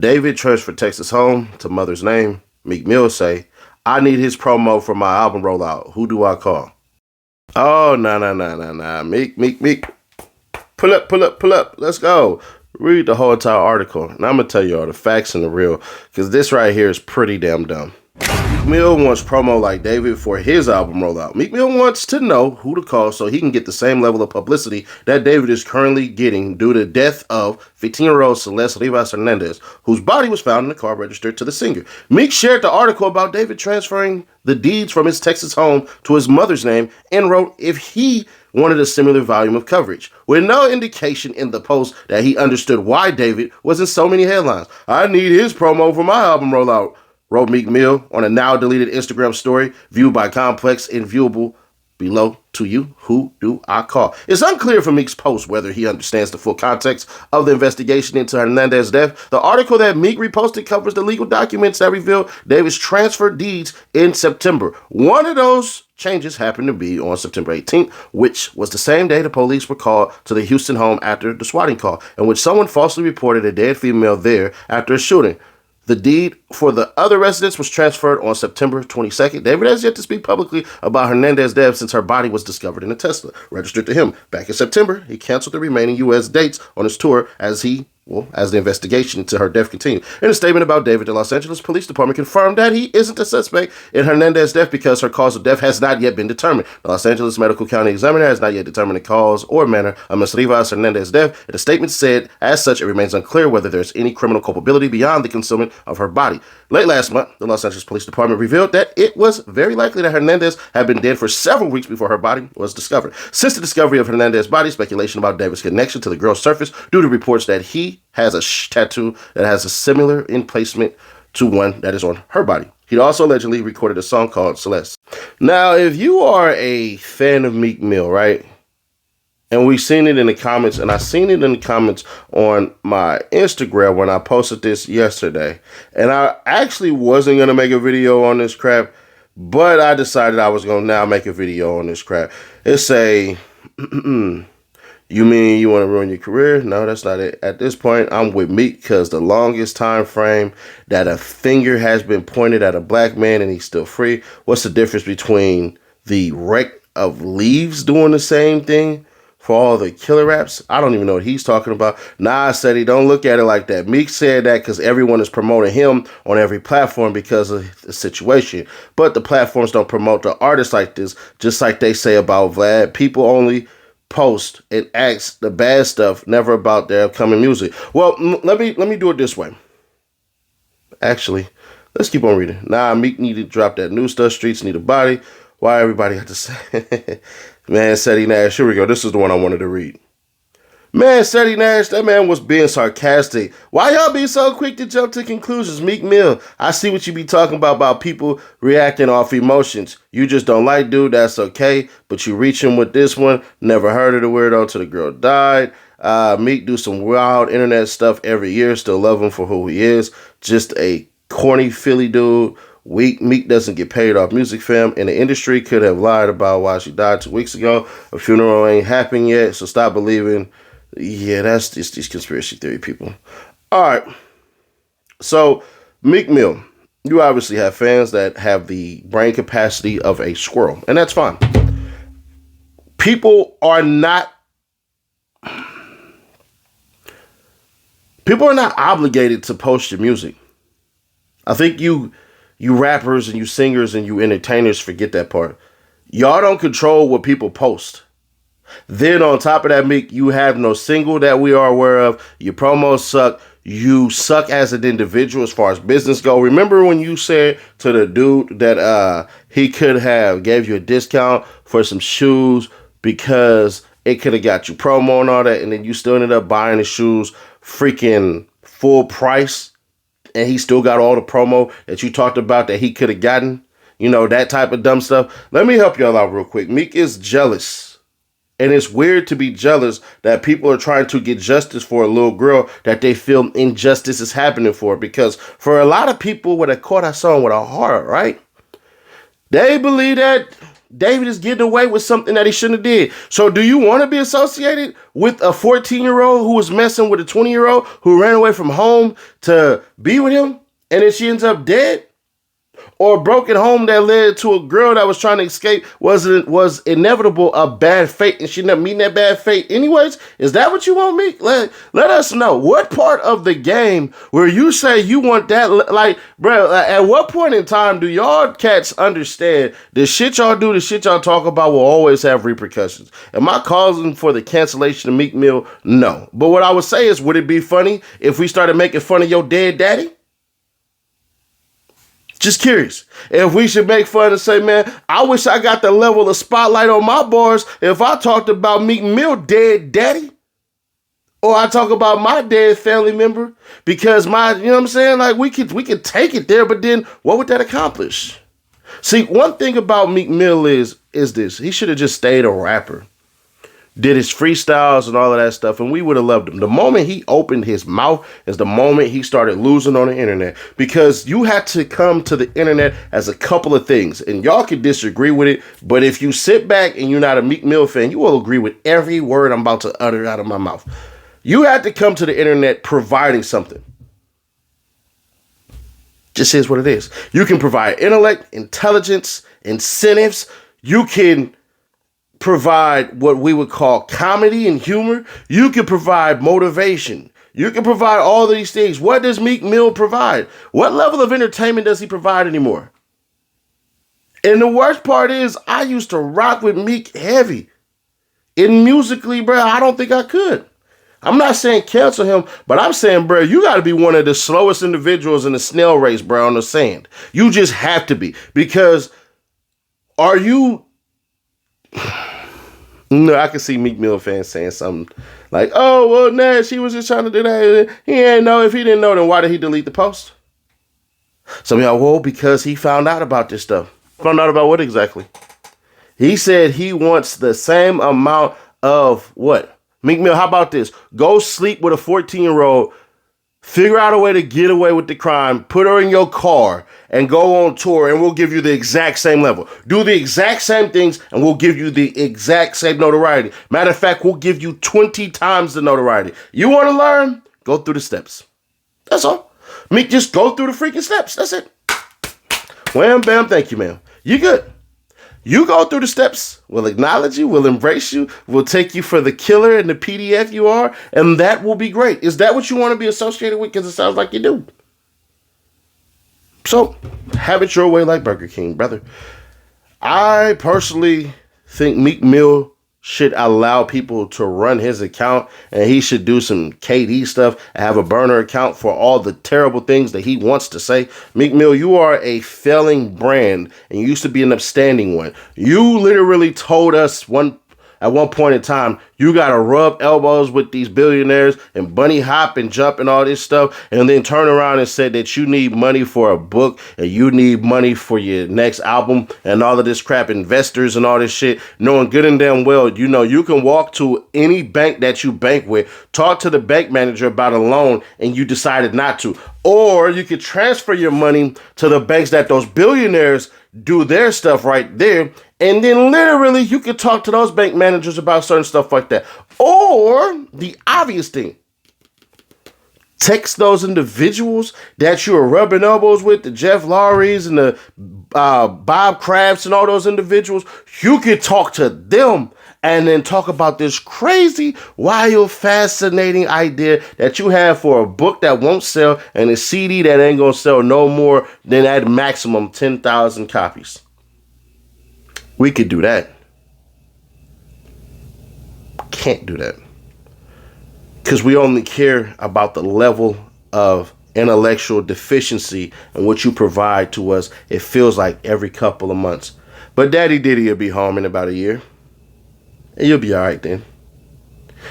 David transferred Texas home to mother's name. Meek Mill say, I need his promo for my album rollout. Who do I call? Oh, nah. Meek. Pull up. Let's go. Read the whole entire article. And I'm going to tell you all the facts and the real, because this right here is pretty damn dumb. Meek Mill wants promo like David for his album rollout. Meek Mill wants to know who to call so he can get the same level of publicity that David is currently getting due to the death of 15-year-old Celeste Rivas Hernandez, whose body was found in the car registered to the singer. Meek shared the article about David transferring the deeds from his Texas home to his mother's name and wrote if he wanted a similar volume of coverage, with no indication in the post that he understood why David was in so many headlines. I need his promo for my album rollout, wrote Meek Mill on a now-deleted Instagram story viewed by Complex and viewable below. To you, who do I call? It's unclear from Meek's post whether he understands the full context of the investigation into Hernandez's death. The article that Meek reposted covers the legal documents that reveal David's transfer deeds in September. One of those changes happened to be on September 18th, which was the same day the police were called to the Houston home after the swatting call, in which someone falsely reported a dead female there after a shooting. The deed for the other residents was transferred on September 22nd. David has yet to speak publicly about Hernandez's death since her body was discovered in a Tesla registered to him. Back in September, he canceled the remaining U.S. dates on his tour as the investigation into her death continued. In a statement about David, the Los Angeles Police Department confirmed that he isn't a suspect in Hernandez's death because her cause of death has not yet been determined. The Los Angeles Medical County Examiner has not yet determined the cause or manner of Ms. Rivas Hernandez's death, and the statement said, as such, it remains unclear whether there's any criminal culpability beyond the concealment of her body. Late last month, the Los Angeles Police Department revealed that it was very likely that Hernandez had been dead for several weeks before her body was discovered. Since the discovery of Hernandez's body, speculation about David's connection to the girl surfaced due to reports that he has a tattoo that has a similar emplacement to one that is on her body. He also allegedly recorded a song called Celeste. Now, if you are a fan of Meek Mill, right? And we've seen it in the comments, and I seen it in the comments on my Instagram when I posted this yesterday. And I actually wasn't going to make a video on this crap, but I decided I was going to now make a video on this crap. It's a... You mean you want to ruin your career? No, that's not it. At this point, I'm with Meek because the longest time frame that a finger has been pointed at a black man and he's still free. What's the difference between the wreck of Leaves doing the same thing for all the killer raps? I don't even know what he's talking about. Nas said he don't look at it like that. Meek said that because everyone is promoting him on every platform because of the situation. But the platforms don't promote the artists like this, just like they say about Vlad. People only post and ask the bad stuff, never about their upcoming music. Well, let me do it this way. Actually, let's keep on reading. Meek need to drop that new stuff. Streets need a body. Why everybody got to say? Man, Seti Nash. Here we go. This is the one I wanted to read. Man, Seti Nash, that man was being sarcastic. Why y'all be so quick to jump to conclusions? Meek Mill, I see what you be talking about people reacting off emotions. You just don't like dude, that's okay. But you reaching with this one. Never heard of the weirdo till the girl died. Meek do some wild internet stuff every year. Still love him for who he is. Just a corny Philly dude. Meek doesn't get paid off music, fam. And the industry could have lied about why she died 2 weeks ago. A funeral ain't happened yet, so stop believing. Yeah, that's just these conspiracy theory people. All right. So, Meek Mill, you obviously have fans that have the brain capacity of a squirrel, and that's fine. People are not obligated to post your music. I think you rappers and you singers and you entertainers forget that part. Y'all don't control what people post. Then on top of that, Meek, you have no single that we are aware of. Your promos suck. You suck as an individual as far as business go. Remember when you said to the dude that he could have gave you a discount for some shoes because it could have got you promo and all that, and then you still ended up buying the shoes freaking full price, and he still got all the promo that you talked about that he could have gotten? You know, that type of dumb stuff. Let me help y'all out real quick. Meek is jealous. And it's weird to be jealous that people are trying to get justice for a little girl that they feel injustice is happening for. Because for a lot of people with a corazón, with a heart, right? They believe that David is getting away with something that he shouldn't have did. So do you want to be associated with a 14-year-old who was messing with a 20-year-old who ran away from home to be with him and then she ends up dead? Or a broken home that led to a girl that was trying to escape was inevitable a bad fate and she ended up meeting that bad fate anyways? Is that what you want, Meek? Let us know. What part of the game where you say you want that, like, bro, at what point in time do y'all cats understand the shit y'all do, the shit y'all talk about will always have repercussions? Am I causing for the cancellation of Meek Mill? No. But what I would say is, would it be funny if we started making fun of your dead daddy? Just curious. If we should make fun and say, man, I wish I got the level of spotlight on my bars if I talked about Meek Mill dead daddy. Or I talk about my dead family member because you know what I'm saying? Like we could take it there, but then what would that accomplish? See, one thing about Meek Mill is this. He should have just stayed a rapper. Did his freestyles and all of that stuff, and we would have loved him. The moment he opened his mouth is the moment he started losing on the internet, because you had to come to the internet as a couple of things, and y'all could disagree with it, but if you sit back and you're not a Meek Mill fan, you will agree with every word I'm about to utter out of my mouth. You had to come to the internet providing something. Just is what it is. You can provide intellect, intelligence, incentives. You can provide what we would call comedy and humor. You can provide motivation. You can provide all of these things. What does Meek Mill provide? What level of entertainment does he provide anymore? And the worst part is, I used to rock with Meek heavy. And musically, bro, I don't think I could. I'm not saying cancel him, but I'm saying, bro, you got to be one of the slowest individuals in the snail race, bro, on the sand. You just have to be. Because are you... No, I can see Meek Mill fans saying something like, oh, well, Nash, he was just trying to do that. He ain't know. If he didn't know, then why did he delete the post? Some of y'all, well, because he found out about this stuff. Found out about what exactly? He said he wants the same amount of what? Meek Mill, how about this? Go sleep with a 14-year-old, figure out a way to get away with the crime, put her in your car, and go on tour, and we'll give you the exact same level. Do the exact same things, and we'll give you the exact same notoriety. Matter of fact, we'll give you 20 times the notoriety. You want to learn? Go through the steps. That's all. Meek, just go through the freaking steps. That's it. Wham, bam, thank you, ma'am. You good. You go through the steps. We'll acknowledge you. We'll embrace you. We'll take you for the killer and the PDF you are, and that will be great. Is that what you want to be associated with? Because it sounds like you do. So, have it your way like Burger King, brother. I personally think Meek Mill should allow people to run his account, and he should do some KD stuff and have a burner account for all the terrible things that he wants to say. Meek Mill, you are a failing brand, and you used to be an upstanding one. You literally told us at one point in time, you got to rub elbows with these billionaires and bunny hop and jump and all this stuff, and then turn around and said that you need money for a book and you need money for your next album and all of this crap, investors and all this shit, knowing good and damn well, you know, you can walk to any bank that you bank with, talk to the bank manager about a loan, and you decided not to. Or you could transfer your money to the banks that those billionaires do their stuff right there, and then literally you could talk to those bank managers about certain stuff like that. Or the obvious thing, text those individuals that you're rubbing elbows with, the Jeff Lowrys and the Bob Krafts and all those individuals. You could talk to them and then talk about this crazy, wild, fascinating idea that you have for a book that won't sell and a CD that ain't gonna sell no more than at maximum 10,000 copies. We could do that. Can't do that. Because we only care about the level of intellectual deficiency and what you provide to us. It feels like every couple of months. But Daddy Diddy will be home in about a year. And you'll be all right then.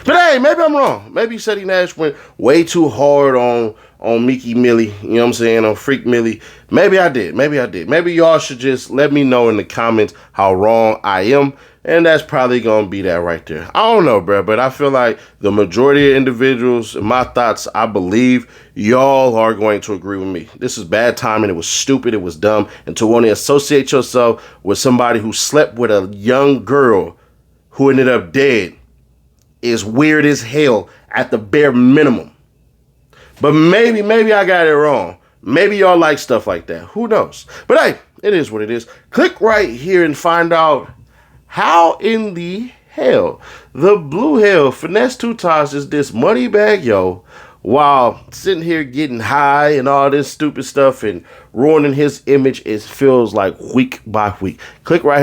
But hey, maybe I'm wrong. Maybe Seti Nash went way too hard on Meeky Millie, you know what I'm saying, on Freak Millie. Maybe I did. Maybe y'all should just let me know in the comments how wrong I am. And that's probably going to be that right there. I don't know, bro, but I feel like the majority of individuals, my thoughts, I believe y'all are going to agree with me. This is bad timing. It was stupid. It was dumb. And to want to associate yourself with somebody who slept with a young girl who ended up dead is weird as hell at the bare minimum. But maybe I got it wrong. Maybe y'all like stuff like that. Who knows? But hey, it is what it is. Click right here and find out how in the hell the blue hell Finesse Two Times is this money bag yo while sitting here getting high and all this stupid stuff and ruining his image. It feels like week by week. Click right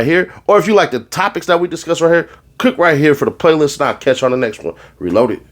here. Or if you like the topics that we discuss right here, click right here for the playlist and I'll catch you on the next one. Reloaded.